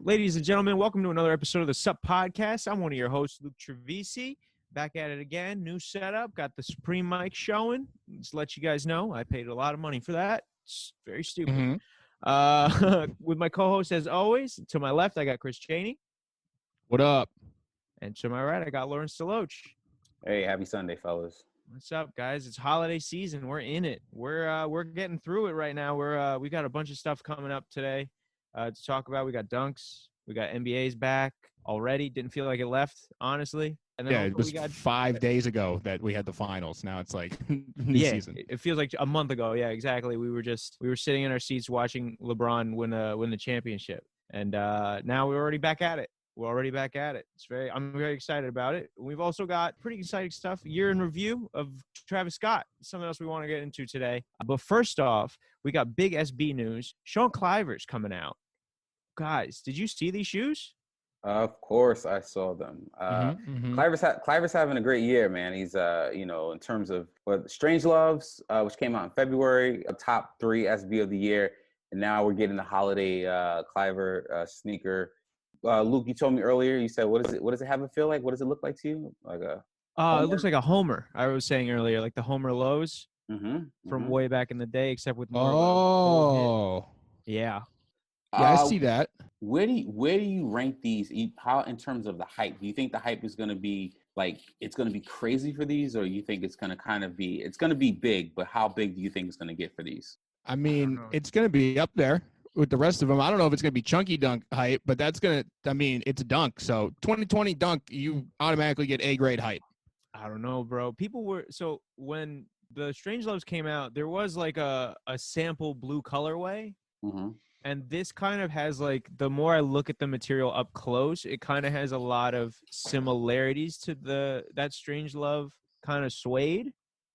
Ladies and gentlemen, welcome to another episode of the Sup Podcast. I'm one of your hosts, Luke Trevisi. Back at it again. New setup. Got the Supreme mic showing. Just to let you guys know, I paid a lot of money for that. It's very stupid. With my co-host, as always, to my left, I got Chris Chaney. What up? And to my right, I got Lawrence Deloach. Hey, happy Sunday, fellas. What's up, guys? It's holiday season. We're in it. We're getting through it right now. We got a bunch of stuff coming up today to talk about. We got dunks. We got NBA's back already. Didn't feel like it left, honestly. And then it was 5 days ago that we had the finals. Now it's like new season. It feels like a month ago. Yeah, exactly. We were sitting in our seats watching LeBron win the championship, and now we're already back at it. We're already back at it. I'm very excited about it. We've also got pretty exciting stuff. Year in review of Travis Scott. Something else we want to get into today. But first off, we got big SB news. Sean Cliver's coming out. Guys, did you see these shoes? Of course, I saw them. Cliver's having a great year, man. He's, in terms of Strange Loves, which came out in February, a top 3 SB of the year, and now we're getting the holiday Cliver sneaker. Luke, you told me earlier. You said, "What does it have a feel like? What does it look like to you? Like a?" It looks like a Homer. I was saying earlier, like the Homer lows from way back in the day, except with more. Yeah. Yeah, I see that. Where do you rank these? How in terms of the hype? Do you think the hype is going to be like it's going to be crazy for these, or you think it's going to it's going to be big? But how big do you think it's going to get for these? I mean, it's going to be up there with the rest of them. I don't know if it's going to be chunky dunk hype, but it's a dunk. So 2020 dunk, you automatically get A grade hype. I don't know, bro. When the Strange Loves came out, there was like a sample blue colorway. Mm-hmm. And this kind of has like, the more I look at the material up close, it kind of has a lot of similarities to that Strange Love kind of suede.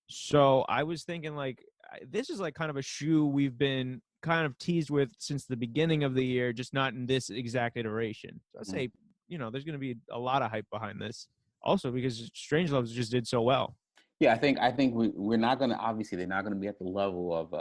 So I was thinking like, this is like kind of a shoe we've been kind of teased with since the beginning of the year, just not in this exact iteration. So I'd say, there's going to be a lot of hype behind this. Also because Strange Loves just did so well. Yeah, I think we're not going to, obviously they're not going to be at the level of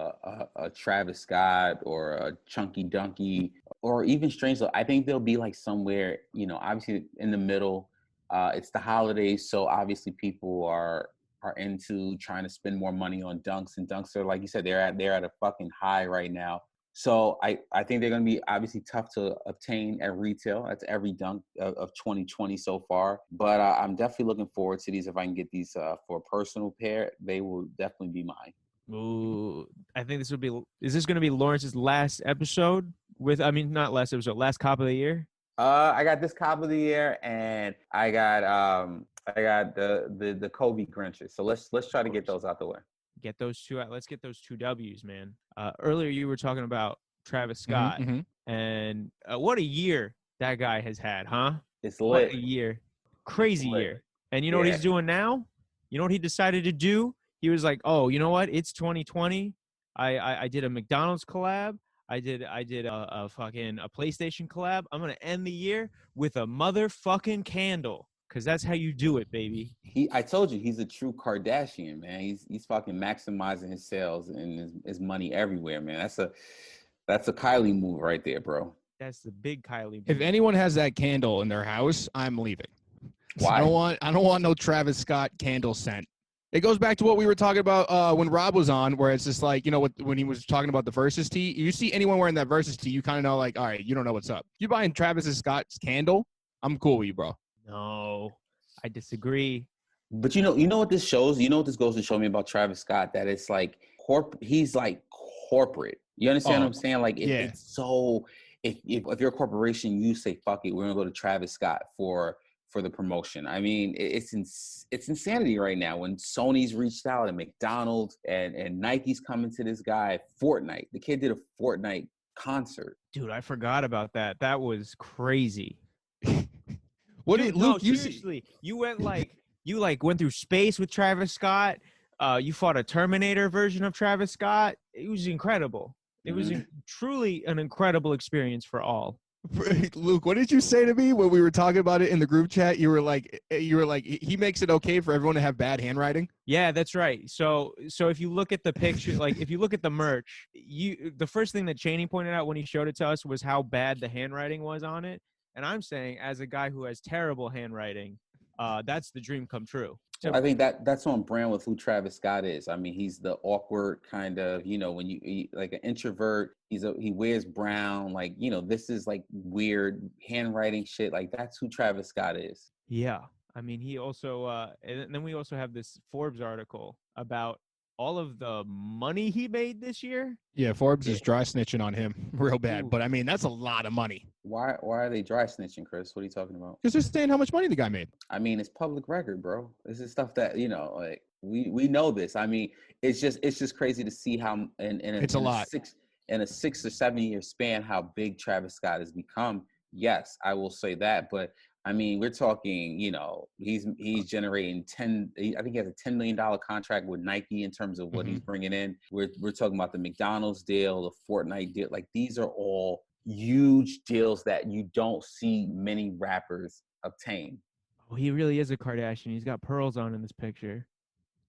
a Travis Scott or a Chunky Dunky or even Strange Love. I think they'll be like somewhere, obviously in the middle. It's the holidays, so obviously people are into trying to spend more money on dunks, and dunks are, like you said, they're at a fucking high right now. So I think they're going to be obviously tough to obtain at retail. That's every dunk of 2020 so far. But I'm definitely looking forward to these. If I can get these for a personal pair, they will definitely be mine. Ooh, I think is this going to be Lawrence's last episode not last episode, last cop of the year? I got this cop of the year, and I got the Kobe Grinches. So let's try to get those out the way. Get those two out. Let's get those 2 W's, man. Earlier you were talking about Travis Scott, and what a year that guy has had, huh? It's lit. What a year. Crazy year. And you know what he's doing now? You know what he decided to do? He was like, oh, you know what? It's 2020. I did a McDonald's collab. I did a PlayStation collab. I'm going to end the year with a motherfucking candle. Because that's how you do it, baby. I told you, he's a true Kardashian, man. He's fucking maximizing his sales and his money everywhere, man. That's a Kylie move right there, bro. That's the big Kylie move. If anyone has that candle in their house, I'm leaving. Why? I don't want no Travis Scott candle scent. It goes back to what we were talking about when Rob was on, where it's just like, when he was talking about the Versus tee, you see anyone wearing that Versus tee, you kind of know, like, all right, you don't know what's up. You buying Travis Scott's candle, I'm cool with you, bro. No, I disagree. But you know what this shows? You know what this goes to show me about Travis Scott? That it's like he's like corporate. You understand what I'm saying? Like it's so if you're a corporation, you say fuck it, we're gonna go to Travis Scott for the promotion. I mean, it's insanity right now. When Sony's reached out and McDonald's and Nike's coming to this guy, Fortnite. The kid did a Fortnite concert. Dude, I forgot about that. That was crazy. Luke, seriously, you went through space with Travis Scott. You fought a Terminator version of Travis Scott. It was incredible. It was truly an incredible experience for all. Luke, what did you say to me when we were talking about it in the group chat? You were like, he makes it okay for everyone to have bad handwriting. Yeah, that's right. So if you look at the picture, like if you look at the merch, the first thing that Cheney pointed out when he showed it to us was how bad the handwriting was on it. And I'm saying, as a guy who has terrible handwriting, that's the dream come true. I think that's on brand with who Travis Scott is. I mean, he's the awkward kind of, when like an introvert, he wears brown, like, this is like weird handwriting shit. Like that's who Travis Scott is. Yeah. I mean, he also, and then we also have this Forbes article about all of the money he made this year. Yeah, Forbes is dry snitching on him real bad. Ooh. But I mean, that's a lot of money. Why are they dry snitching, Chris? What are you talking about? Because they're saying how much money the guy made. I mean, it's public record, bro. This is stuff that, like we know this. I mean, it's just crazy to see how It's a lot. In a 6 or 7 year span, how big Travis Scott has become. Yes, I will say that. But I mean, we're talking, he's generating I think he has a $10 million contract with Nike in terms of what he's bringing in. We're talking about the McDonald's deal, the Fortnite deal. Like these are all huge deals that you don't see many rappers obtain. Oh, he really is a Kardashian. He's got pearls on in this picture.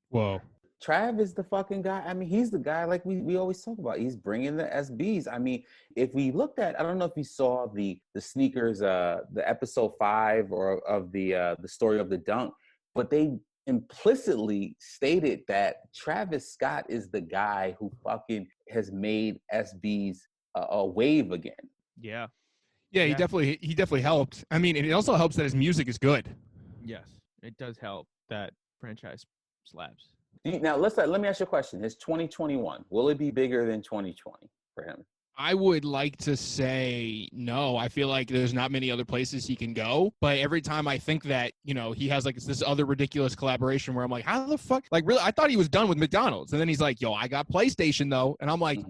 Whoa. Trav is the fucking guy. I mean, he's the guy like we always talk about. He's bringing the SBs. I mean, if we looked at, I don't know if you saw the sneakers, the episode 5 or of the story of the dunk, but they implicitly stated that Travis Scott is the guy who fucking has made SBs a wave again. Yeah. Yeah, he definitely helped. I mean, and it also helps that his music is good. Yes, it does help that franchise slaps. Now, let me ask you a question. Is 2021, will it be bigger than 2020 for him? I would like to say no. I feel like there's not many other places he can go. But every time I think that, he has like this other ridiculous collaboration where I'm like, how the fuck? Like, really? I thought he was done with McDonald's. And then he's like, yo, I got PlayStation though. And I'm like,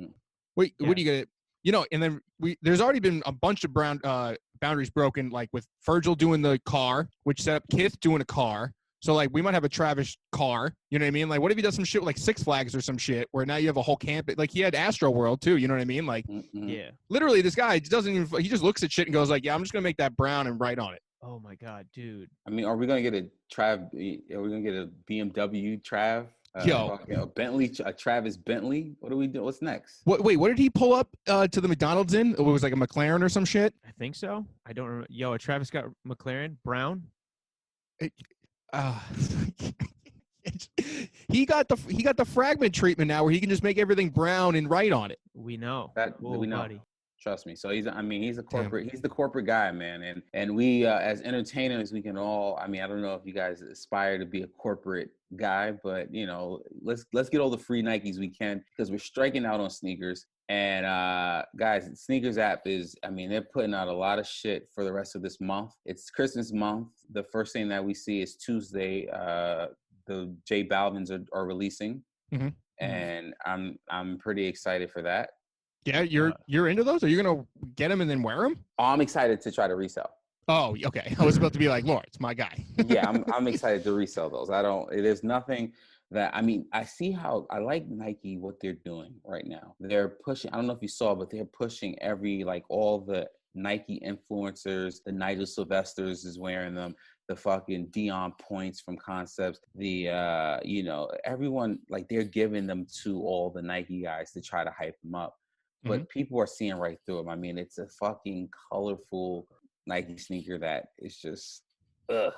wait, what are you going to, and then there's already been a bunch of boundaries broken, like with Virgil doing the car, which set up Kith doing a car. So, like, we might have a Travis car, you know what I mean? Like, what if he does some shit with, like, Six Flags or some shit where now you have a whole camp? Like, he had Astro World, too, you know what I mean? Like, yeah. Literally, this guy doesn't even – he just looks at shit and goes, like, yeah, I'm just going to make that brown and write on it. Oh, my God, dude. I mean, are we going to get are we going to get a BMW Trav? A Bentley, a Travis Bentley? What do we do? What's next? Wait, what did he pull up to the McDonald's in? It was like a McLaren or some shit? I think so. I don't remember. Yo, a Travis Scott McLaren? Brown? He got the fragment treatment now where he can just make everything brown and write on it. We know that. We know. Buddy. Trust me. So he's a corporate. He's the corporate guy, man. And we as entertainers, we can all. I mean, I don't know if you guys aspire to be a corporate guy, but let's get all the free Nikes we can because we're striking out on sneakers. And guys, Sneakers app is, I mean, they're putting out a lot of shit for the rest of this month. It's Christmas month. The first thing that we see is Tuesday. The J Balvins are releasing, and I'm pretty excited for that. Yeah, you're into those? Are you gonna get them and then wear them? Oh, I'm excited to try to resell. Oh, okay. I was about to be like, Lawrence, my guy. Yeah, I'm excited to resell those. There's nothing that, I mean, I see how I like Nike, what they're doing right now. They're pushing, I don't know if you saw, but they're pushing all the Nike influencers. The Nigel Sylvesters is wearing them. The fucking Dion Points from Concepts. The, everyone, like they're giving them to all the Nike guys to try to hype them up. But people are seeing right through them. I mean, it's a fucking colorful Nike sneaker that is just, ugh.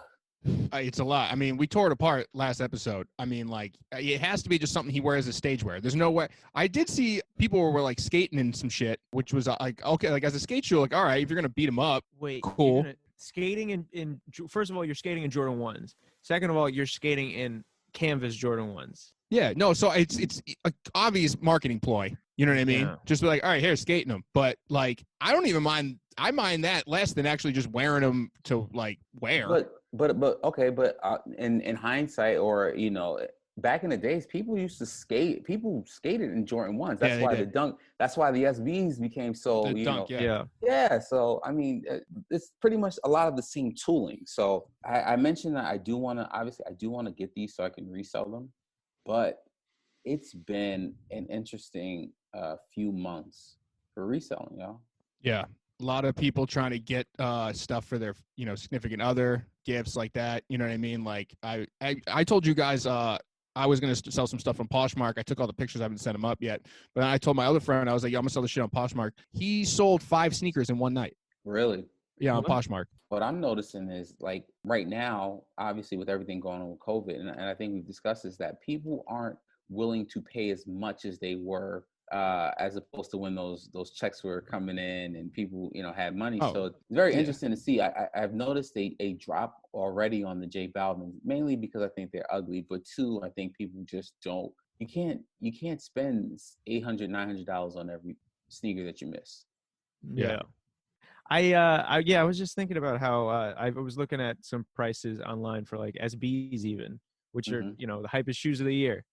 It's a lot. I mean, we tore it apart last episode. I mean, like, it has to be just something he wears as stage wear. There's no way. I did see people were like skating in some shit, which was like, okay, like as a skate shoe, like, all right, if you're going to beat him up, wait, cool. Skating in first of all, you're skating in Jordan 1s. Second of all, you're skating in Canvas Jordan 1s. Yeah, no, so it's an obvious marketing ploy. You know what I mean? Yeah. Just be like, all right, here, skating them. But like, I don't even mind. I mind that less than actually just wearing them to like wear. But okay, but in hindsight, or back in the days, people used to skate. People skated in Jordan 1s. That's why the dunk. That's why the SBs became so. Yeah. So I mean, it's pretty much a lot of the same tooling. So I mentioned that I do want to get these so I can resell them, but it's been an interesting few months for reselling, y'all. Yeah. A lot of people trying to get stuff for their, significant other, gifts like that. You know what I mean? Like I told you guys I was gonna sell some stuff on Poshmark. I took all the pictures. I haven't sent them up yet. But then I told my other friend, I was like, "Yo, I'm gonna sell this shit on Poshmark." He sold 5 sneakers in one night. Really? Yeah, on What? Poshmark. What I'm noticing is like right now, obviously with everything going on with COVID, and I think we've discussed is that people aren't willing to pay as much as they were as opposed to when those checks were coming in and people had money. Oh, So it's very yeah. interesting to see. I've noticed a drop already on the J Balvin, mainly because I think they're ugly, but two, I think people just don't. You can't spend $800-$900 on every sneaker that you miss. Yeah. I was just thinking about how I was looking at some prices online for like SBs even, which are Mhm. the hypest shoes of the year.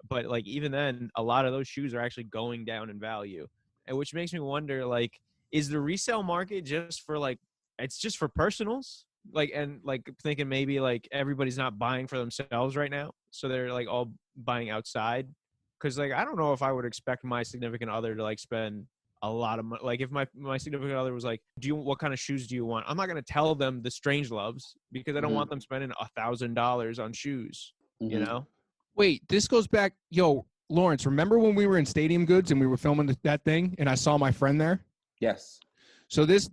But like even then, a lot of those shoes are actually going down in value, and which makes me wonder like, is the resale market just for like it's just for personals? Like and like thinking maybe like everybody's not buying for themselves right now, so they're like all buying outside. Because like I don't know if I would expect my significant other to like spend a lot of money. Like if my significant other was like, what kind of shoes do you want? I'm not gonna tell them the Strange Loves because I don't want Mhm. them spending $1,000 on shoes. You Mhm. know? Wait, this goes back. Yo, Lawrence, remember when we were in Stadium Goods and we were filming that thing, and I saw my friend there? Yes. So this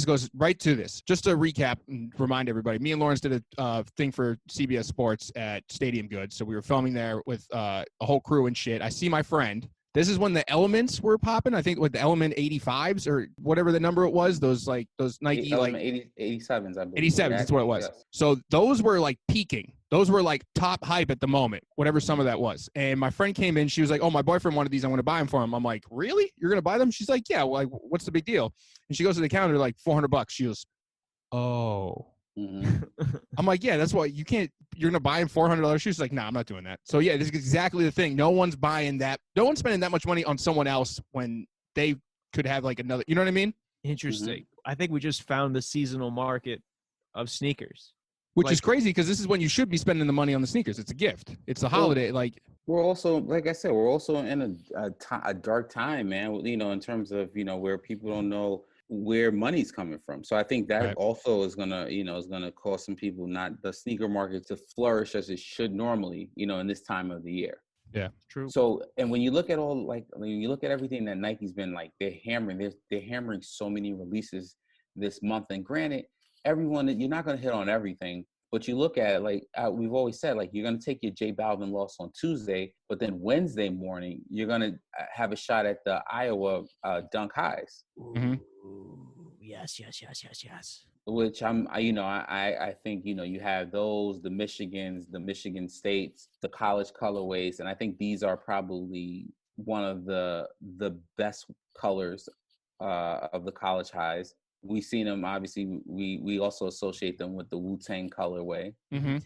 goes right to this. Just to recap and remind everybody, me and Lawrence did a thing for CBS Sports at Stadium Goods. So we were filming there with a whole crew and shit. I see my friend. This is when the Elements were popping. I think with the Element 85s or whatever the number it was. Those Nike Element 87s, I believe. 87s. That's what it was. Yes. So those were like peaking. Those were like top hype at the moment, whatever some of that was. And my friend came in. She was like, "Oh, my boyfriend wanted these. I'm going to buy them for him." I'm like, "Really? You're going to buy them?" She's like, "Yeah. Well, like, what's the big deal?" And she goes to the counter, like $400. She goes, "Oh." Mhm. I'm like, "Yeah, that's what you can't. You're going to buy him $400 shoes." She's like, "Nah, I'm not doing that." So yeah, this is exactly the thing. No one's buying that. No one's spending that much money on someone else when they could have like another. You know what I mean? Interesting. I think we just found the seasonal market of sneakers. Which is Like, crazy because this is when you should be spending the money on the sneakers. It's a gift. It's a holiday. Like, We're also, like I said, we're also in a dark time, man. In terms of where people don't know where money's coming from. So I think that right. also is gonna cause some people not the sneaker market to flourish as it should normally, in this time of the year. Yeah. true. So, and when you look at when you look at everything that Nike's been like, they're hammering so many releases this month. And granted, you're not going to hit on everything, but you look at it like we've always said, like you're going to take your J Balvin loss on Tuesday, but then Wednesday morning you're going to have a shot at the Iowa Dunk Highs. Mhm. Ooh, yes. Which I think you have those, the Michigans, the Michigan States, the college colorways, and I think these are probably one of the best colors of the college highs. We've seen them, obviously. We also associate them with the Wu-Tang colorway. Mm-hmm.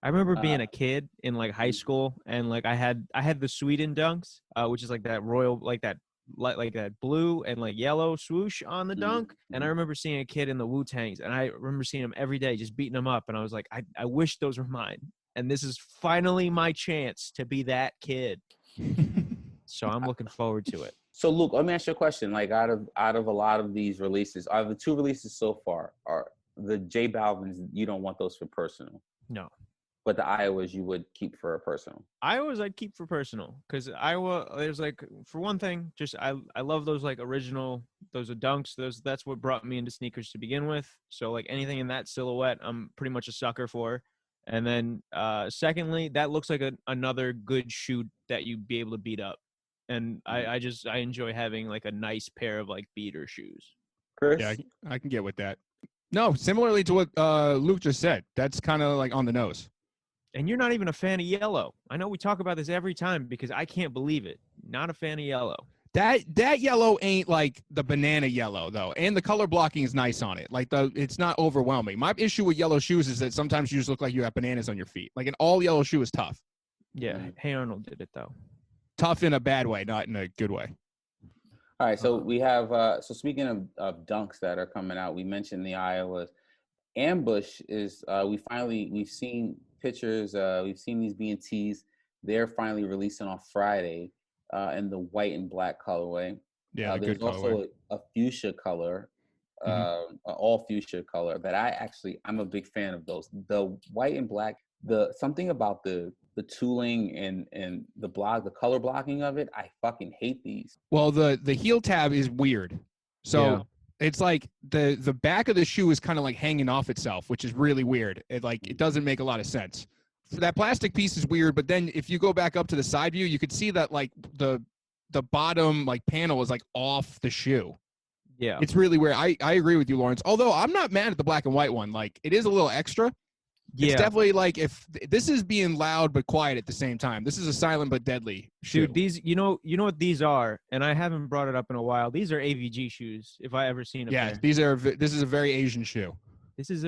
I remember Uh, being a kid in like high school, and like I had the Sweden dunks, which is like that royal, like that blue and like yellow swoosh on the dunk. And I remember seeing a kid in the Wu Tangs, and I remember seeing him every day, just beating them up. And I was like, I wish those were mine. And this is finally my chance to be that kid. So I'm looking forward to it. So, Luke, let me ask you a question. Like, out of a lot of these releases, are the 2 releases so far are the J Balvins? You don't want those for personal, No. but the Iowas you would keep for a personal. Iowa's I'd keep for personal because Iowa, there's like, for one thing, just I love those like original, those are dunks. That's what brought me into sneakers to begin with. So like anything in that silhouette, I'm pretty much a sucker for. And then secondly, that looks like another good shoe that you'd be able to beat up. And I enjoy having like a nice pair of like beater shoes. Yeah, Chris? I can get with that. No, similarly to what Luke just said, that's kind of like on the nose. And you're not even a fan of yellow. I know we talk about this every time because I can't believe it. Not a fan of yellow. That yellow ain't like the banana yellow though, and the color blocking is nice on it. Like it's not overwhelming. My issue with yellow shoes is that sometimes you just look like you have bananas on your feet. Like an all yellow shoe is tough. Yeah, Hey Arnold did it though. Tough in a bad way, not in a good way. All right, so we have so speaking of dunks that are coming out, we mentioned the Iowas. Ambush is we've seen pictures, we've seen these B&Ts. They're finally releasing on Friday in the white and black colorway. Yeah, There's good colorway. also a fuchsia color. an all fuchsia color that I'm a big fan of those. The white and black, something about the tooling and the color blocking of it, I fucking hate these. Well, the heel tab is weird. So Yeah. it's like the back of the shoe is kind of like hanging off itself, which is really weird. It doesn't make a lot of sense. That plastic piece is weird, but then if you go back up to the side view, you could see that like the bottom like panel is like off the shoe. Yeah. It's really weird. I agree with you, Lawrence. Although I'm not mad at the black and white one. Like it is a little extra. Yeah. It's definitely like if this is being loud but quiet at the same time. This is a silent but deadly shoe. Dude, these you know what these are, and I haven't brought it up in a while. These are AVG shoes, if I ever seen them. Yeah, there. this is a very Asian shoe. This is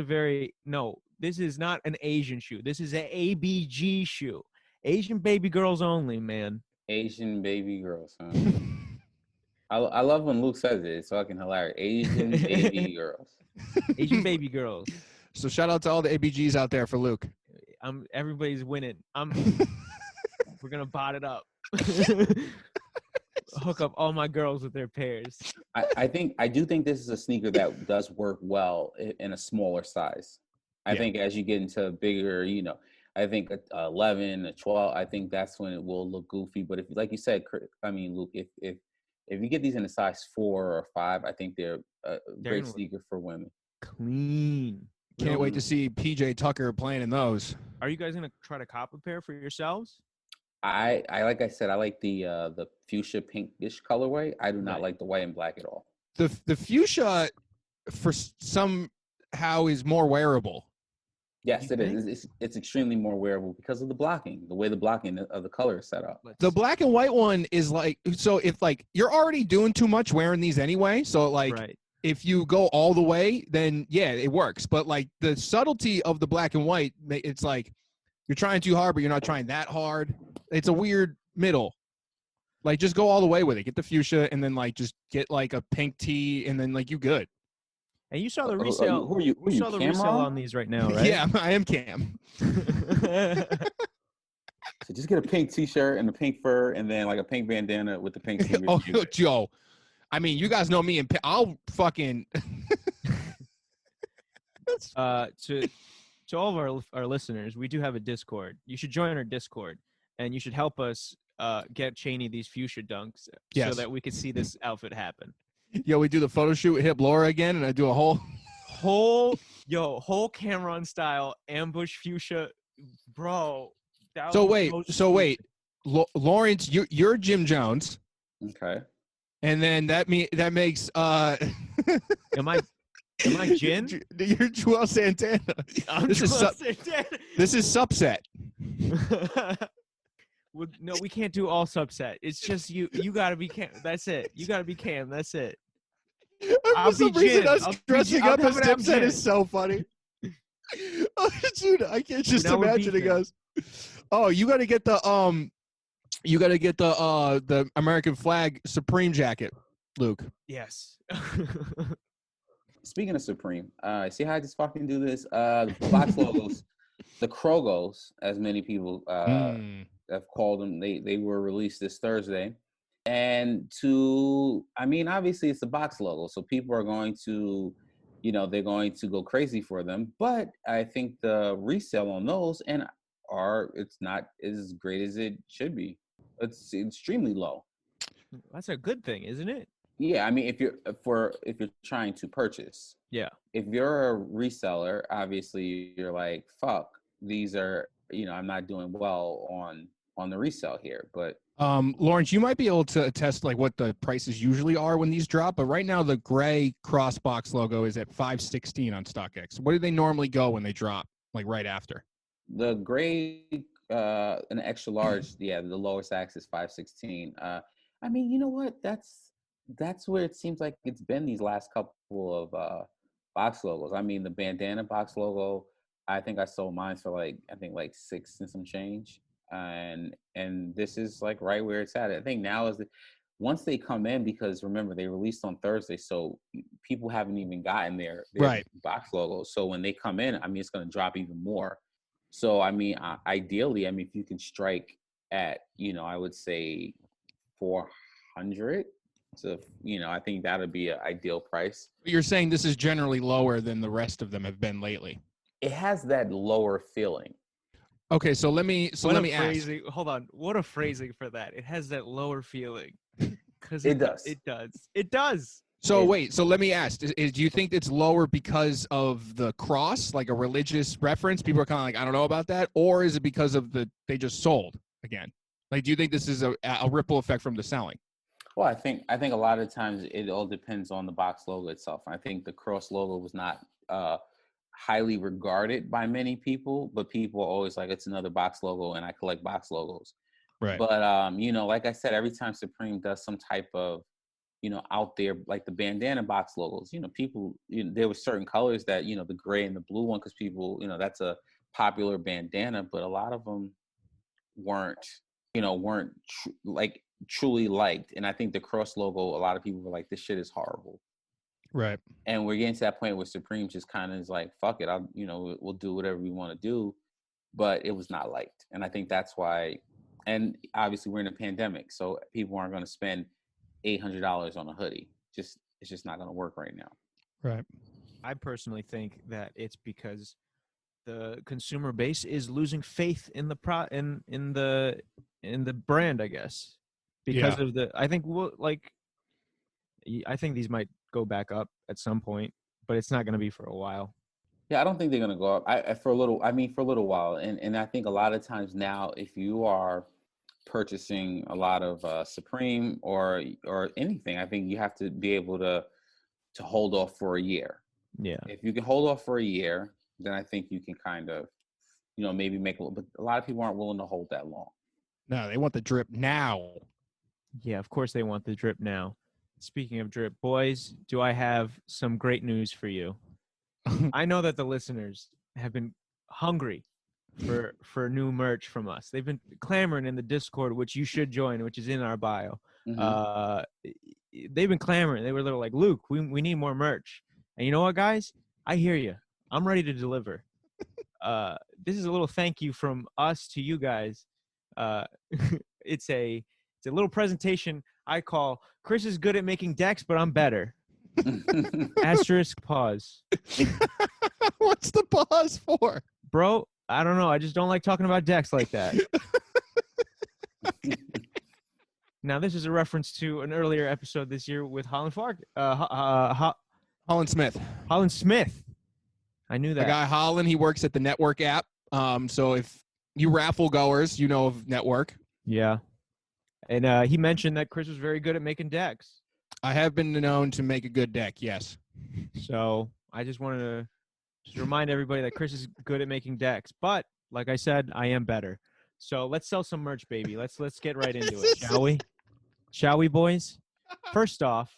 this is not an Asian shoe. This is an ABG shoe. Asian baby girls only, man. Asian baby girls, huh? I love when Luke says it. It's fucking hilarious. Asian baby girls. Asian baby girls. So shout out to all the ABGs out there for Luke. Everybody's winning. We're gonna bot it up. Hook up all my girls with their pairs. I do think this is a sneaker that does work well in a smaller size. I think as you get into bigger, I think 11, 12, I think that's when it will look goofy. But if, like you said, Luke, if you get these in a size 4 or 5, I think they're a great sneaker for women. Clean. Can't wait to see PJ Tucker playing in those. Are you guys gonna try to cop a pair for yourselves? I like I said, I like the fuchsia pinkish colorway. I do not like the white and black at all. The fuchsia for somehow is more wearable. Yes, it is. It's extremely more wearable because of the blocking, the way the blocking of the color is set up. The black and white one is like, so if like you're already doing too much wearing these anyway, so like if you go all the way, then yeah, it works. But like the subtlety of the black and white, it's like you're trying too hard, but you're not trying that hard. It's a weird middle. Like just go all the way with it. Get the fuchsia and then like just get like a pink tee and then like you good. And you saw the resale. Who are you? You saw the resale on these right now, right? Yeah, I am Cam. So just get a pink T-shirt and a pink fur, and then like a pink bandana with the pink sneakers. Oh, Joe. I mean, you guys know me, and I'll fucking. To all of our listeners, we do have a Discord. You should join our Discord, and you should help us get Cheney these fuchsia dunks so that we could see this outfit happen. Yo, we do the photo shoot, hit Laura again, and I do a whole Cameron style ambush fuchsia, bro. So wait, Lawrence, you're Jim Jones. Okay. And then that makes Am I Jin? You're Joel Santana. This is subset. Well, no, we can't do all subset. It's just you gotta be Cam. That's it. You gotta be Cam. That's it. For some reason, us dressing up as Dipset is so funny. Oh, dude, I can't just imagine it, guys. Oh, you gotta get the American flag Supreme jacket, Luke. Yes. Speaking of Supreme, see how I just fucking do this? The box logos, the Krogos, as many people have called them, they were released this Thursday. And obviously it's the box logo, so people are going to, they're going to go crazy for them. But I think the resale on those it's not as great as it should be. It's extremely low. That's a good thing, isn't it? Yeah, I mean, if you're trying to purchase, yeah. If you're a reseller, obviously you're like, fuck, these are, I'm not doing well on the resale here. But Lawrence, you might be able to attest like what the prices usually are when these drop. But right now, the gray crossbox logo is at $516 on StockX. What do they normally go when they drop? Like right after? The gray, an extra large, the lowest axe is $516. I mean, you know what? That's where it seems like it's been these last couple of box logos. I mean, the bandana box logo, I think I sold mine for like $6 and some change. And this is like right where it's at. I think now is once they come in, because remember they released on Thursday, so people haven't even gotten their box logos. So when they come in, I mean, it's going to drop even more. So I mean, ideally, I mean, if you can strike at, I would say 400 So, I think that'd be an ideal price. You're saying this is generally lower than the rest of them have been lately. It has that lower feeling. Okay, so let me ask. Hold on. What a phrasing for that. It has that lower feeling. Because It does. It does. It does. So wait, so let me ask: do you think it's lower because of the cross, like a religious reference? People are kind of like, I don't know about that, or is it because of they just sold again? Like, do you think this is a ripple effect from the selling? Well, I think a lot of times it all depends on the box logo itself. I think the cross logo was not highly regarded by many people, but people are always like, it's another box logo, and I collect box logos. Right. But like I said, every time Supreme does some type of out there, like the bandana box logos, people, there were certain colors that, the gray and the blue one, because people, that's a popular bandana, but a lot of them weren't truly liked. And I think the cross logo, a lot of people were like, this shit is horrible. Right. And we're getting to that point where Supreme just kind of is like, fuck it, we'll do whatever we want to do. But it was not liked. And I think that's why, and obviously we're in a pandemic, so people aren't going to spend $800 on a hoodie. It's just not going to work right now. Right. I personally think that it's because the consumer base is losing faith in the in the brand, I guess, because of I think these might go back up at some point, but it's not going to be for a while. Yeah, I don't think they're going to go up for a little while. And I think a lot of times now, if you are purchasing a lot of Supreme or anything, I think you have to be able to hold off for a year. Yeah. If you can hold off for a year, then I think you can kind of, maybe make a little, but a lot of people aren't willing to hold that long. No, they want the drip now. Yeah, of course they want the drip now. Speaking of drip, boys, do I have some great news for you? I know that the listeners have been hungry for new merch from us. They've been clamoring in the Discord, which you should join, which is in our bio. Mm-hmm. They've been clamoring. They were little like, Luke, we need more merch. And you know what, guys? I hear you. I'm ready to deliver. This is a little thank you from us to you guys. It's a little presentation I call Chris is good at making decks, but I'm better. Asterisk pause. What's the pause for? Bro, I don't know. I just don't like talking about decks like that. Now, this is a reference to an earlier episode this year with Holland Smith. Holland Smith. I knew that. The guy Holland, he works at the Network app. So if you raffle goers, you know of Network. Yeah. And he mentioned that Chris was very good at making decks. I have been known to make a good deck, yes. So I just wanted to remind everybody that Chris is good at making decks. But like I said, I am better. So let's sell some merch, baby. Let's get right into it, shall we? Shall we, boys? First off,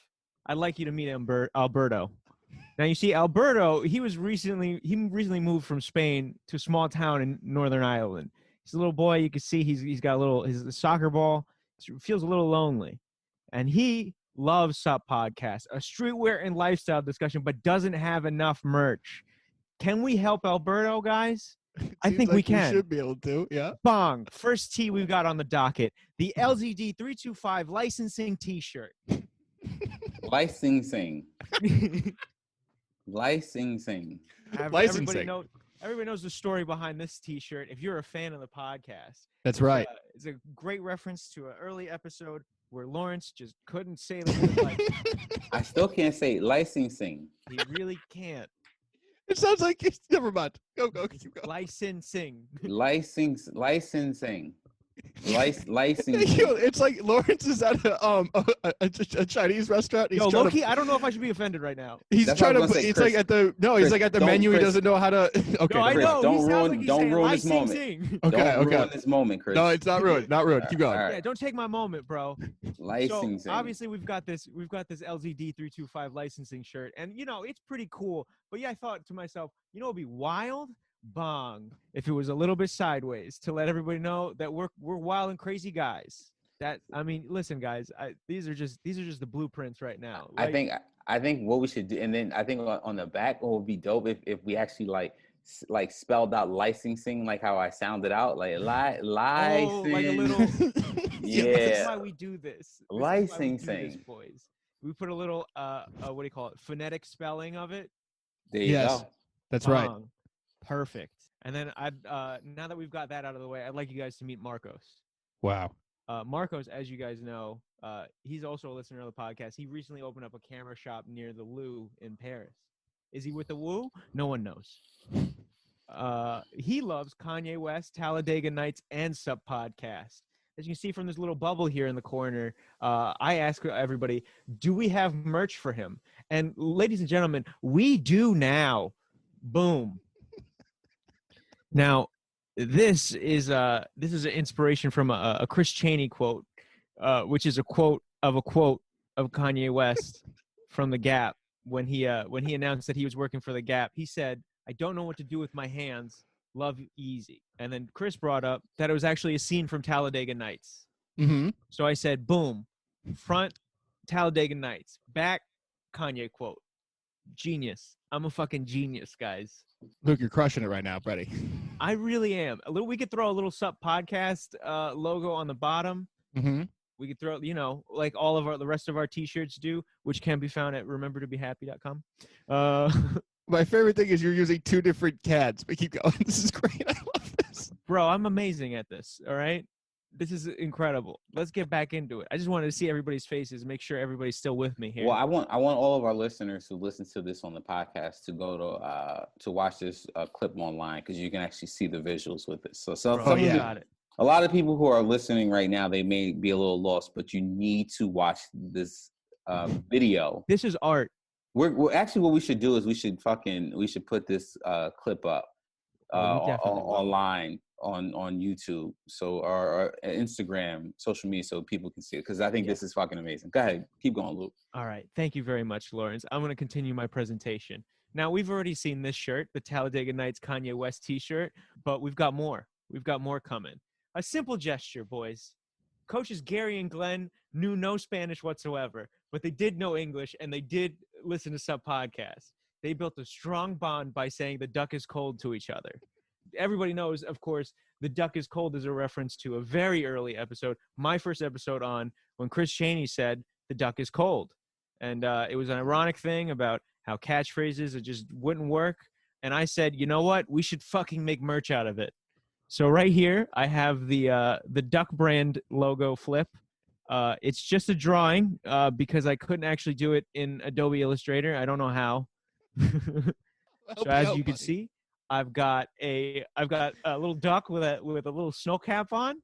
I'd like you to meet Alberto. Now, you see, Alberto, he recently moved from Spain to a small town in Northern Ireland. He's a little boy. You can see he's got his soccer ball. He feels a little lonely. And he loves Sup Podcast, a streetwear and lifestyle discussion, but doesn't have enough merch. Can we help Alberto, guys? I think we can. We should be able to, yeah. Bong. First tee we've got on the docket, the LZD 325 licensing T-shirt. Licensing. Everybody knows the story behind this T-shirt. If you're a fan of the podcast, that's right. It's a great reference to an early episode where Lawrence just couldn't say the word like. I still can't say licensing. He really can't. It sounds like it's never mind. Go. Keep going. Licensing. Licensing. It's like Lawrence is at a Chinese restaurant. Yo, low-key, I don't know if I should be offended right now. He's trying to. It's like at the. No, he's like at the menu. He doesn't know how to. Okay. No, I know. Don't ruin this moment. Okay. Don't ruin this moment, Chris. No, it's not ruined. Not ruined. Keep going. Right. Yeah, don't take my moment, bro. Licensing. So obviously we've got this LZD 325 licensing shirt, and it's pretty cool. But yeah, I thought to myself, it'd be wild. Bong if it was a little bit sideways to let everybody know that we're wild and crazy guys. Listen, guys, these are just the blueprints right now. Like, I think what we should do, and then I think on the back, what would be dope if we actually like like spelled out licensing, like how I sounded out, like Oh, like a little. Yeah, This is why we do this. This is why we do this, licensing. boys. We put a little what do you call it? Phonetic spelling of it. There you Yes, go. that's right. Perfect. And then now that we've got that out of the way, I'd like you guys to meet Marcos. Wow. Marcos, as you guys know, he's also a listener of the podcast. He recently opened up a camera shop near the Lou in Paris. Is he with the Woo? No one knows. He loves Kanye West, Talladega Nights, and Sup Podcast. As you can see from this little bubble here in the corner, I ask everybody, do we have merch for him? And ladies and gentlemen, we do now. Boom. Now, this is an inspiration from a Chris Chaney quote, which is a quote of Kanye West from The Gap. When he announced that he was working for The Gap, he said, "I don't know what to do with my hands. Love easy." And then Chris brought up that it was actually a scene from Talladega Nights. Mm-hmm. So I said, boom, front Talladega Nights, back Kanye quote. Genius. I'm a fucking genius, guys. Luke, you're crushing it right now, buddy. I really am. We could throw a little Sup Podcast logo on the bottom. Mm-hmm. We could throw, like all of the rest of our T-shirts do, which can be found at remembertobehappy.com. My favorite thing is you're using two different CADs, but keep going. This is great. I love this. Bro, I'm amazing at this, all right? This is incredible. Let's get back into it. I just wanted to see everybody's faces, make sure everybody's still with me here. Well, I want all of our listeners who listen to this on the podcast to go to watch this clip online, because you can actually see the visuals with it. So got it. A lot of people who are listening right now, they may be a little lost, but you need to watch this video. This is art. We're actually, what we should do is we should put this clip up online on YouTube, so or Instagram, social media, so people can see it, because I think this is fucking amazing. Go ahead, keep going, Luke. All right, thank you very much, Lawrence. I'm going to continue my presentation. Now, we've already seen this shirt, the Talladega Nights Kanye West T-shirt, but we've got more. We've got more coming. A simple gesture, boys. Coaches Gary and Glenn knew no Spanish whatsoever, but they did know English, and they did listen to Sup Podcast. They built a strong bond by saying the duck is cold to each other. Everybody knows, of course, the duck is cold is a reference to a very early episode, my first episode on, when Chris Chaney said the duck is cold. And it was an ironic thing about how catchphrases, it just wouldn't work. And I said, you know what? We should fucking make merch out of it. So right here, I have the Duck brand logo flip. It's just a drawing because I couldn't actually do it in Adobe Illustrator. I don't know how. So as you can see, I've got a little duck with a little snow cap on,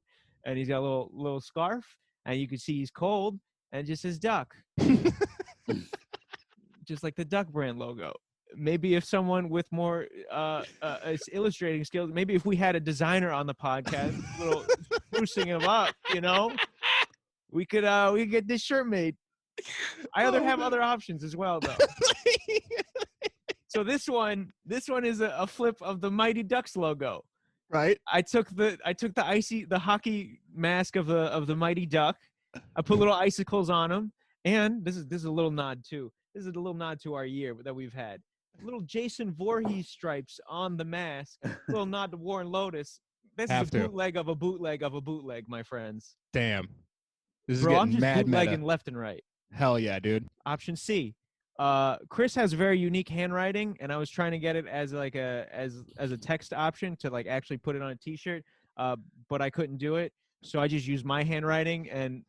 and he's got a little scarf, and you can see he's cold, and it just says duck. Just like the Duck brand logo. Maybe if someone with more illustrating skills, maybe if we had a designer on the podcast, a little sprucing him up, we could get this shirt made. I have other options as well, though. So this one is a flip of the Mighty Ducks logo. Right. I took the hockey mask of the Mighty Duck. I put little icicles on them, and this is a little nod too. This is a little nod to our year that we've had. Little Jason Voorhees stripes on the mask. Little nod to Warren Lotus. This is a bootleg of a bootleg of a bootleg, my friends. Damn. This is Bro, I'm getting just mad bootlegging meta. left and right. Hell yeah, dude. Option C. Chris has very unique handwriting, and I was trying to get it as like as a text option to like actually put it on a T-shirt, but I couldn't do it, so I just used my handwriting and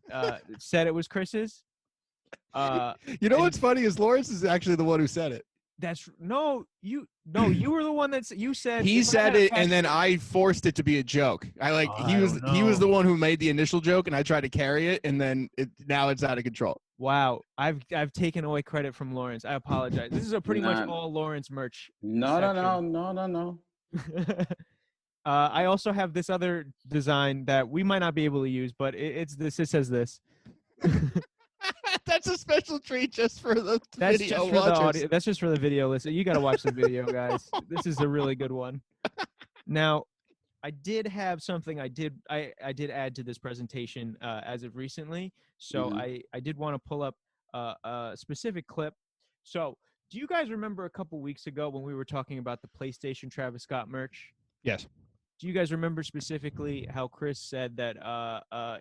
said it was Chris's. What's funny is Lawrence is actually the one who said it. You were the one that you said. He said it, and then I forced it to be a joke. He was the one who made the initial joke, and I tried to carry it, and then now it's out of control. Wow, I've taken away credit from Lawrence. I apologize. This is a pretty much all Lawrence merch. No. I also have this other design that we might not be able to use, but it says this. That's a special treat just for the video watchers. That's just for the video listen. You got to watch the video, guys. This is a really good one. Now, I did have something I did add to this presentation as of recently. So I did want to pull up a specific clip. So Do you guys remember a couple weeks ago when we were talking about the PlayStation Travis Scott merch? Yes. Do you guys remember specifically how Chris said that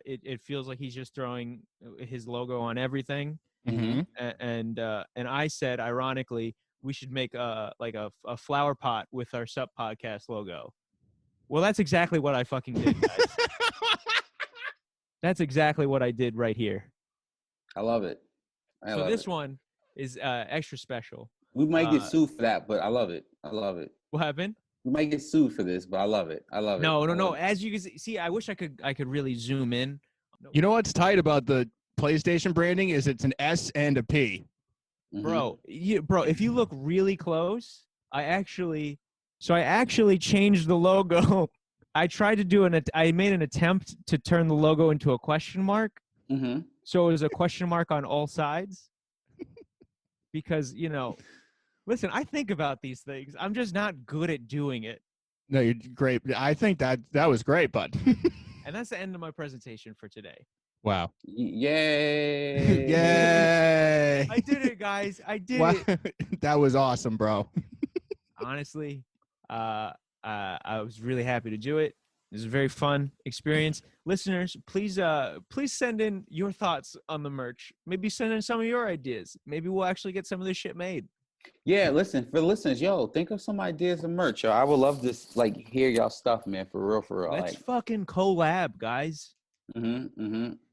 it feels like he's just throwing his logo on everything? Mm-hmm. And I said, ironically, we should make like a flower pot with our Sup podcast logo. Well, that's exactly what I fucking did, guys. That's exactly what I did right here. I love it. So this one is extra special. We might get sued for that, but I love it. I love it. What happened? We might get sued for this, but I love it. I love it. No. As you can see, I wish I could really zoom in. You know what's tight about the PlayStation branding is it's an S and a P. Bro, if you look really close, I actually changed the logo. I tried to do I made an attempt to turn the logo into a question mark. Mm-hmm. So it was a question mark on all sides. Because, listen, I think about these things. I'm just not good at doing it. No, you're great. I think that was great, bud. And that's the end of my presentation for today. Wow. Yay. Yay. I did it, guys. I did it. That was awesome, bro. Honestly, I was really happy to do it. It was a very fun experience. Listeners, please send in your thoughts on the merch. Maybe send in some of your ideas. Maybe we'll actually get some of this shit made. Yeah, listen, for listeners, think of some ideas of merch. Yo. I would love to hear y'all stuff, man, for real. Let's fucking collab, guys. Yeah,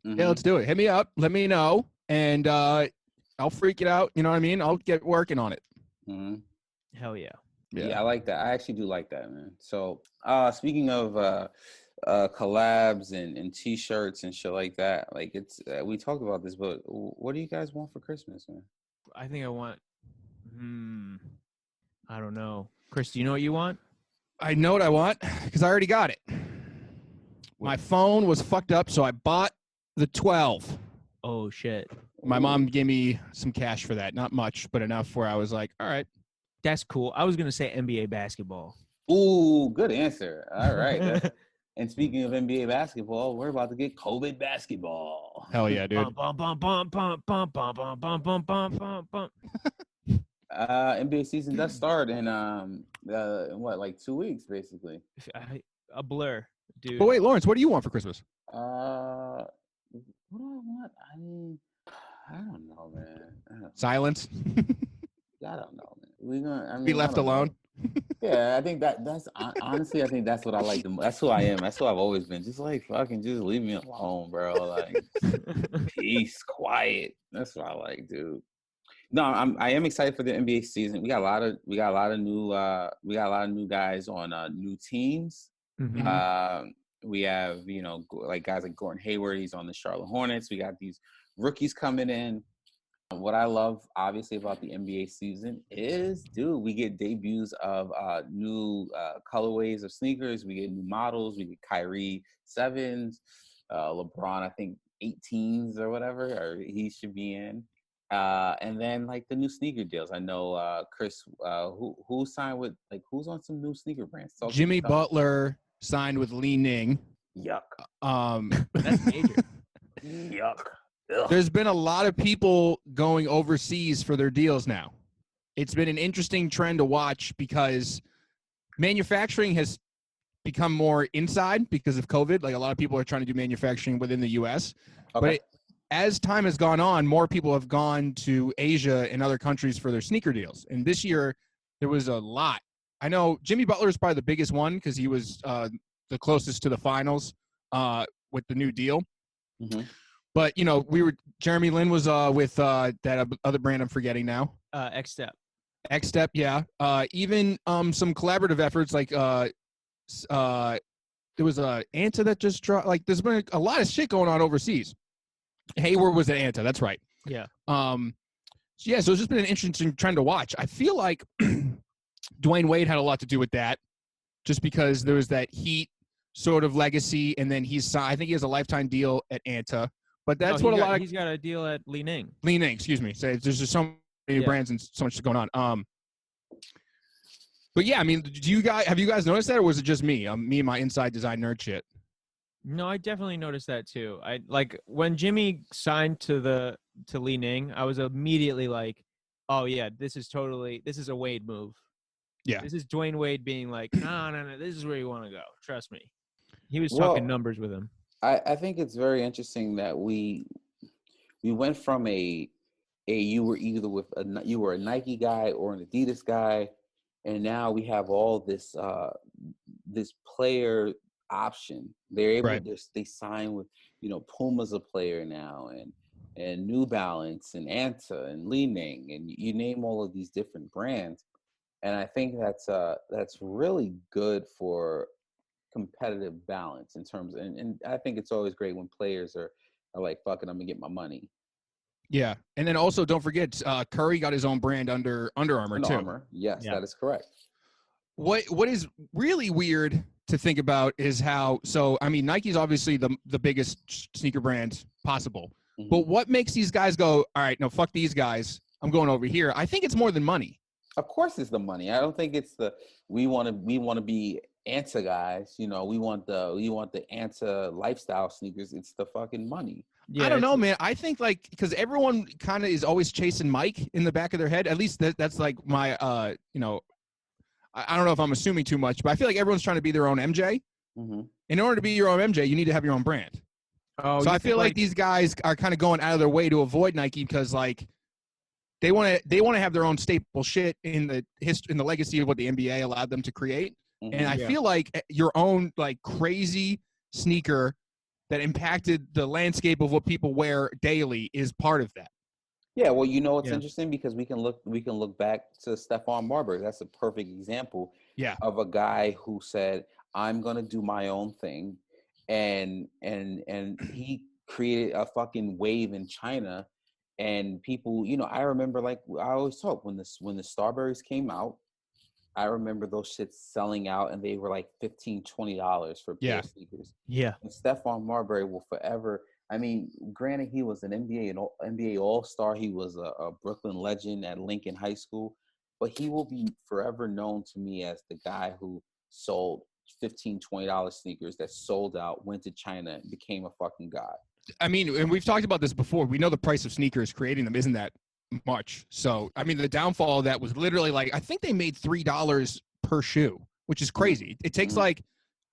let's do it. Hit me up. Let me know. And I'll freak it out. You know what I mean? I'll get working on it. Mm-hmm. Hell yeah. Yeah, I like that. I actually do like that, man. So speaking of collabs and T-shirts and shit like that, like it's we talked about this, but what do you guys want for Christmas, man? I think I want I don't know. Chris, do you know what you want? I know what I want because I already got it. My phone was fucked up, so I bought the 12. Oh, shit. My mom gave me some cash for that. Not much, but enough where I was like, all right. That's cool. I was going to say NBA basketball. Ooh, good answer. All right. And speaking of NBA basketball, we're about to get COVID basketball. Hell yeah, dude. NBA season does start in like 2 weeks, basically. A blur, dude. But wait, Lawrence, what do you want for Christmas? What do I want? I don't know, man. Silence. I don't know, man. Be left alone. Yeah, I think that's honestly, I think that's what I like the most. That's who I am. That's who I've always been. Just like fucking, just leave me alone, bro. Like peace, quiet. That's what I like, dude. No, I am excited for the NBA season. We got a lot of new guys on new teams. Mm-hmm. We have like guys like Gordon Hayward. He's on the Charlotte Hornets. We got these rookies coming in. What I love, obviously, about the NBA season is, dude, we get debuts of new colorways of sneakers. We get new models. We get Kyrie 7s, LeBron, I think 18s or whatever, or he should be in. And then like the new sneaker deals. I know Chris, who signed with who's on some new sneaker brands? Jimmy Butler signed with Li Ning. Yuck. That's major. Yuck. There's been a lot of people going overseas for their deals now. It's been an interesting trend to watch because manufacturing has become more inside because of COVID. Like a lot of people are trying to do manufacturing within the U.S. Okay. But as time has gone on, more people have gone to Asia and other countries for their sneaker deals. And this year, there was a lot. I know Jimmy Butler is probably the biggest one because he was the closest to the finals with the new deal. Mm-hmm. But, Jeremy Lin was with that other brand I'm forgetting now. X-Step. X-Step, yeah. Even some collaborative efforts like there was Anta that just dropped. Like, there's been a lot of shit going on overseas. Hayward was at Anta, that's right. Yeah. So it's just been an interesting trend to watch. I feel like Dwayne Wade had a lot to do with that just because there was that Heat sort of legacy, and then I think he has a lifetime deal at Anta. But that's he's got a deal at Li Ning. Li Ning, excuse me. So there's just so many brands and so much going on. But yeah, I mean, have you guys noticed that, or was it just me? Me and my inside design nerd shit. No, I definitely noticed that too. I like when Jimmy signed to Li Ning, I was immediately like, oh yeah, this is a Wade move. Yeah. This is Dwayne Wade being like, no, this is where you want to go. Trust me. He was talking Well, numbers with him. I think it's very interesting that we went from you were either you were a Nike guy or an Adidas guy, and now we have all this this player option. They're able Right. they sign with Puma's a player now, and New Balance and Anta and Li Ning, and you name all of these different brands. And I think that's really good for competitive balance in terms and I think it's always great when players are like, fuck it, I'm gonna get my money. Yeah. And then also don't forget, Curry got his own brand under Under Armour Under too. Armour, yes, Yeah. that is correct. What is really weird to think about is how, so I mean, Nike's obviously the biggest sneaker brand possible. Mhm. But what makes these guys go, all right, no, fuck these guys, I'm going over here? I think it's more than money. Of course it's the money. I don't think it's the we want to be Anta guys, we want the Anta lifestyle sneakers. It's the fucking money. Yeah, I don't know, man. I think like because everyone kind of is always chasing Mike in the back of their head. At least that's like my I don't know if I'm assuming too much, but I feel like everyone's trying to be their own MJ. Mm-hmm. In order to be your own MJ, you need to have your own brand. Oh, so I feel like these guys are kind of going out of their way to avoid Nike because like they want to have their own staple shit in the legacy of what the NBA allowed them to create. Mm-hmm. And I feel like your own like crazy sneaker that impacted the landscape of what people wear daily is part of that. Yeah, well, it's interesting because we can look back to Stephon Marbury. That's a perfect example of a guy who said, I'm gonna do my own thing, and he created a fucking wave in China, and people, I remember, like I always talk, when the Starburys came out, I remember those shits selling out, and they were like $15-$20 for a pair of sneakers. Yeah. And Stephon Marbury will forever. I mean, granted, he was an NBA All-Star. He was a Brooklyn legend at Lincoln High School, but he will be forever known to me as the guy who sold $15-$20 sneakers that sold out, went to China, and became a fucking god. I mean, and we've talked about this before. We know the price of sneakers creating them isn't that much. So, I mean, the downfall of that was literally like, I think they made $3 per shoe, which is crazy. It takes like,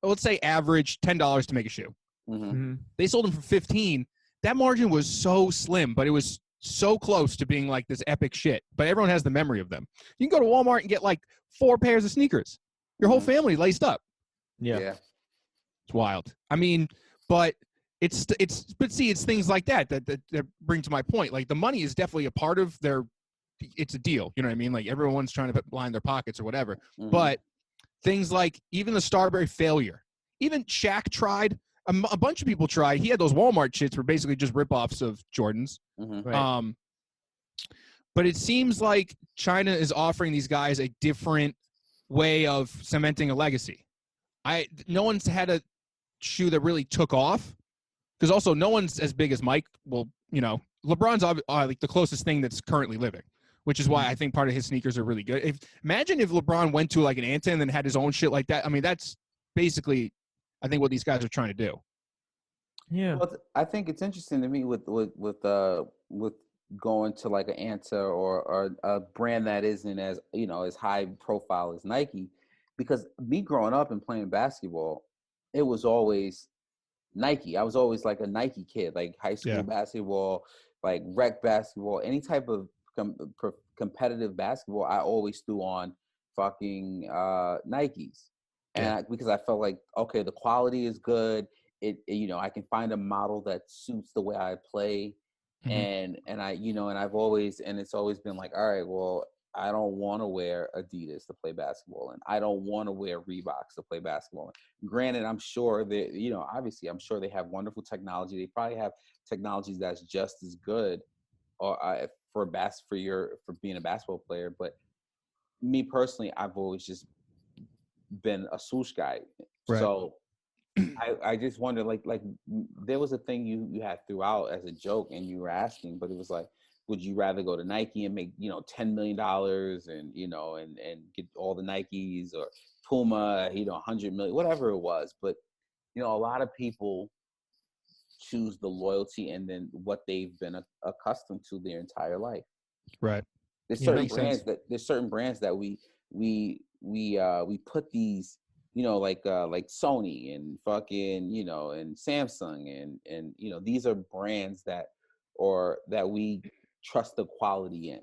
let's say average $10 to make a shoe. Mm-hmm. They sold them for 15. That margin was so slim, but it was so close to being like this epic shit. But everyone has the memory of them. You can go to Walmart and get like 4 pairs of sneakers. Your whole family laced up. Yeah. It's wild. I mean, but it's things like that bring to my point. Like the money is definitely a part of it's a deal. You know what I mean? Like everyone's trying to line their pockets or whatever. Mm-hmm. But things like even the Starbury failure, even Shaq tried. A bunch of people tried. He had those Walmart shits were basically just ripoffs of Jordans. Mm-hmm. Right. But it seems like China is offering these guys a different way of cementing a legacy. No one's had a shoe that really took off because also no one's as big as Mike. Well, LeBron's like the closest thing that's currently living, which is why I think part of his sneakers are really good. Imagine if LeBron went to like an Anta and then had his own shit like that. I mean, that's basically, I think, what these guys are trying to do. Yeah. Well, I think it's interesting to me with going to like an Anta or a brand that isn't as as high profile as Nike, because me growing up and playing basketball, it was always Nike. I was always like a Nike kid, like high school basketball, like rec basketball, any type of competitive basketball. I always threw on fucking Nikes, and because I felt like, okay, the quality is good. I can find a model that suits the way I play, and I've always, and it's always been like, all right, well, I don't want to wear Adidas to play basketball, and I don't want to wear Reeboks to play basketball. Granted, I'm sure that, obviously, I'm sure they have wonderful technology. They probably have technologies that's just as good, or for being a basketball player. But me personally, I've always just been a swoosh guy. Right. So I just wonder, like there was a thing you had throughout as a joke, and you were asking, but it was like, would you rather go to Nike and make $10 million and get all the Nikes, or Puma, 100 million, whatever it was? But a lot of people choose the loyalty and then what they've been accustomed to their entire life. Right. There's Yeah, certain makes brands sense. that we put these, like Sony and fucking, and Samsung and these are brands that we trust the quality in.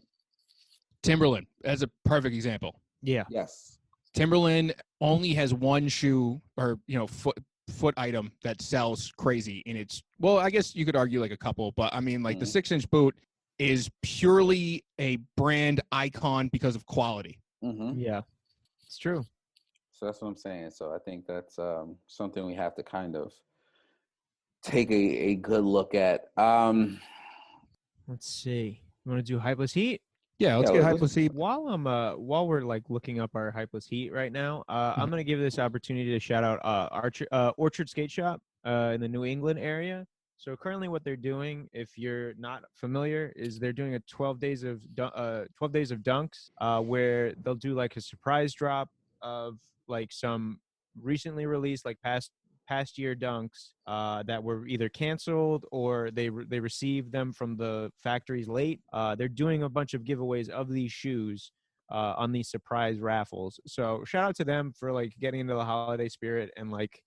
Timberland as a perfect example. Yeah. Yes. Timberland only has one shoe or foot item that sells crazy, and it's, well, I guess you could argue like a couple, but I mean, like the 6-inch boot is purely a brand icon because of quality. Yeah, it's true. So that's what I'm saying. So I think that's something we have to kind of take a good look at. Let's see. You want to do hype plus heat? Yeah, let's get hype plus heat. While we're like looking up our hype plus heat right now, I'm gonna give this opportunity to shout out Orchard Skate Shop in the New England area. So currently, what they're doing, if you're not familiar, is they're doing a 12 days of dunks, where they'll do like a surprise drop of like some recently released like past year dunks that were either canceled or they received them from the factories late. They're doing a bunch of giveaways of these shoes on these surprise raffles. So shout out to them for like getting into the holiday spirit and like,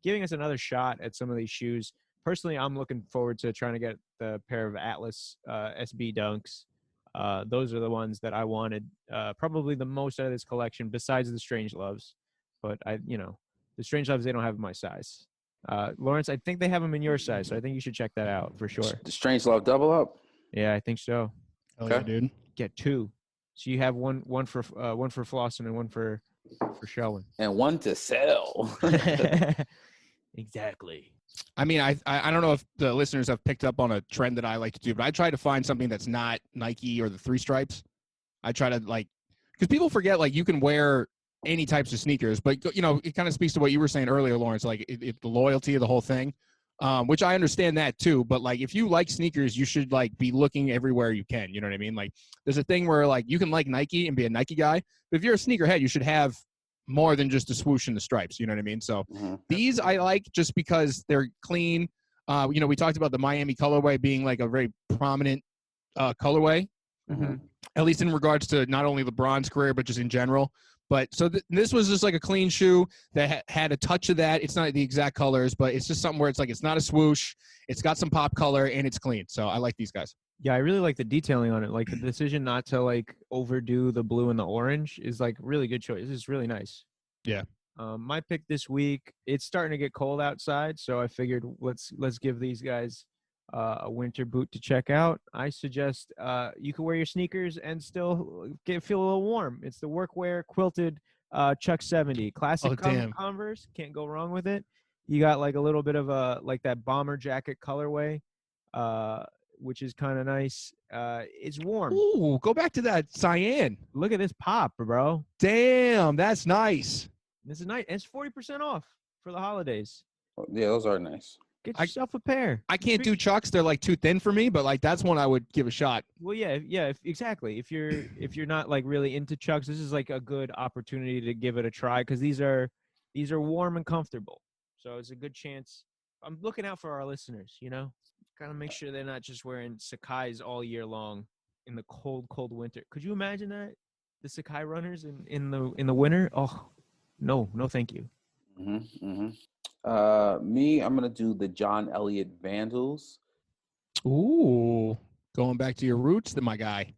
giving us another shot at some of these shoes. Personally, I'm looking forward to trying to get the pair of Atlas SB dunks. Those are the ones that I wanted probably the most out of this collection besides the Strange Loves. But the Strange Loves, they don't have my size. Lawrence, I think they have them in your size, so I think you should check that out for sure. The Strange Love double up. Yeah, I think so. Oh yeah, dude. Get two, so you have one for flossing and one for showing, and one to sell. Exactly. I mean, I don't know if the listeners have picked up on a trend that I like to do, but I try to find something that's not Nike or the three stripes. I try to because people forget you can wear any types of sneakers, but it kind of speaks to what you were saying earlier, Lawrence, the loyalty of the whole thing, which I understand that too. But if you like sneakers, you should be looking everywhere you can. You know what I mean? There's a thing where you can like Nike and be a Nike guy, but if you're a sneakerhead, you should have more than just the swoosh and the stripes. You know what I mean? So these I like just because they're clean. We talked about the Miami colorway being a very prominent colorway, at least in regards to not only LeBron's career, but just in general. But so this was just a clean shoe that had a touch of that. It's not the exact colors, but it's just something where it's not a swoosh. It's got some pop color and it's clean. So I like these guys. Yeah, I really like the detailing on it. The decision not to overdo the blue and the orange is really good choice. It's really nice. Yeah. My pick this week, it's starting to get cold outside, so I figured let's give these guys a winter boot to check out. I suggest you can wear your sneakers and still feel a little warm. It's the workwear quilted Chuck 70 classic Converse. Can't go wrong with it. You got a little bit of a that bomber jacket colorway, which is kind of nice. It's warm. Ooh, go back to that cyan. Look at this pop, bro. Damn, that's nice. This is nice. And it's 40% off for the holidays. Yeah, those are nice. Get yourself a pair. I can't do Chucks. They're too thin for me, but that's one I would give a shot. Well, yeah, exactly. If you're not really into Chucks, this is a good opportunity to give it a try because these are warm and comfortable. So it's a good chance. I'm looking out for our listeners, Gotta make sure they're not just wearing Sakai's all year long in the cold winter. Could you imagine that? The Sakai runners in the winter? Oh, no, thank you. Me, I'm gonna do the John Elliott Vandals. Ooh, going back to your roots, my guy.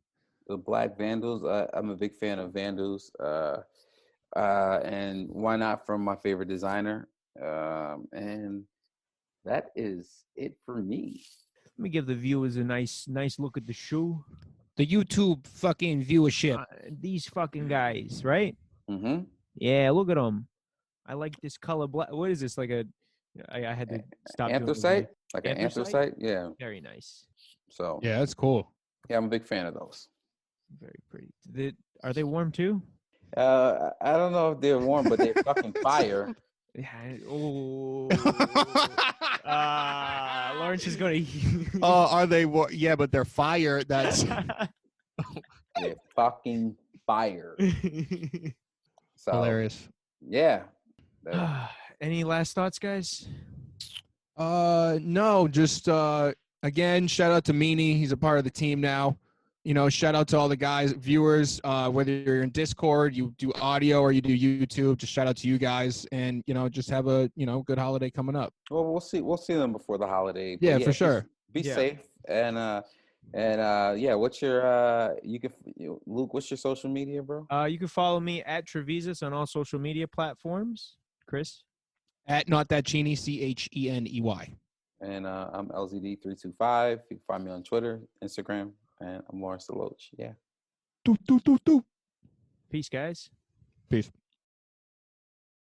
The Black Vandals. I'm a big fan of Vandals. And why not from my favorite designer? And that is it for me. Let me give the viewers a nice look at the shoe. The YouTube fucking viewership. These fucking guys, right? Mm-hmm. Yeah, look at them. I like this color black. What is this? I had to stop. Anthracite? An anthracite? Yeah. Very nice. So. Yeah, that's cool. Yeah, I'm a big fan of those. Very pretty. Are they warm too? I don't know if they're warm, but they're fucking fire. Yeah. Oh. Lawrence is going to. Are they? Yeah, but they're fire. That's. They're fucking fire. So, hilarious. Yeah. Any last thoughts, guys? No. Just again, shout out to Meanie. He's a part of the team now. shout out to all the guys, viewers, whether you're in Discord, you do audio, or you do YouTube, just shout out to you guys, and, just have a, good holiday coming up. Well, we'll see them before the holiday. But Yeah, for sure. Be safe. And yeah, what's your, Luke, what's your social media, bro? You can follow me at Trevisus on all social media platforms. Chris? At Not That Cheney, CHENEY. And I'm LZD325. You can find me on Twitter, Instagram, and I'm Lawrence Deloach. Yeah. Do. Peace, guys. Peace.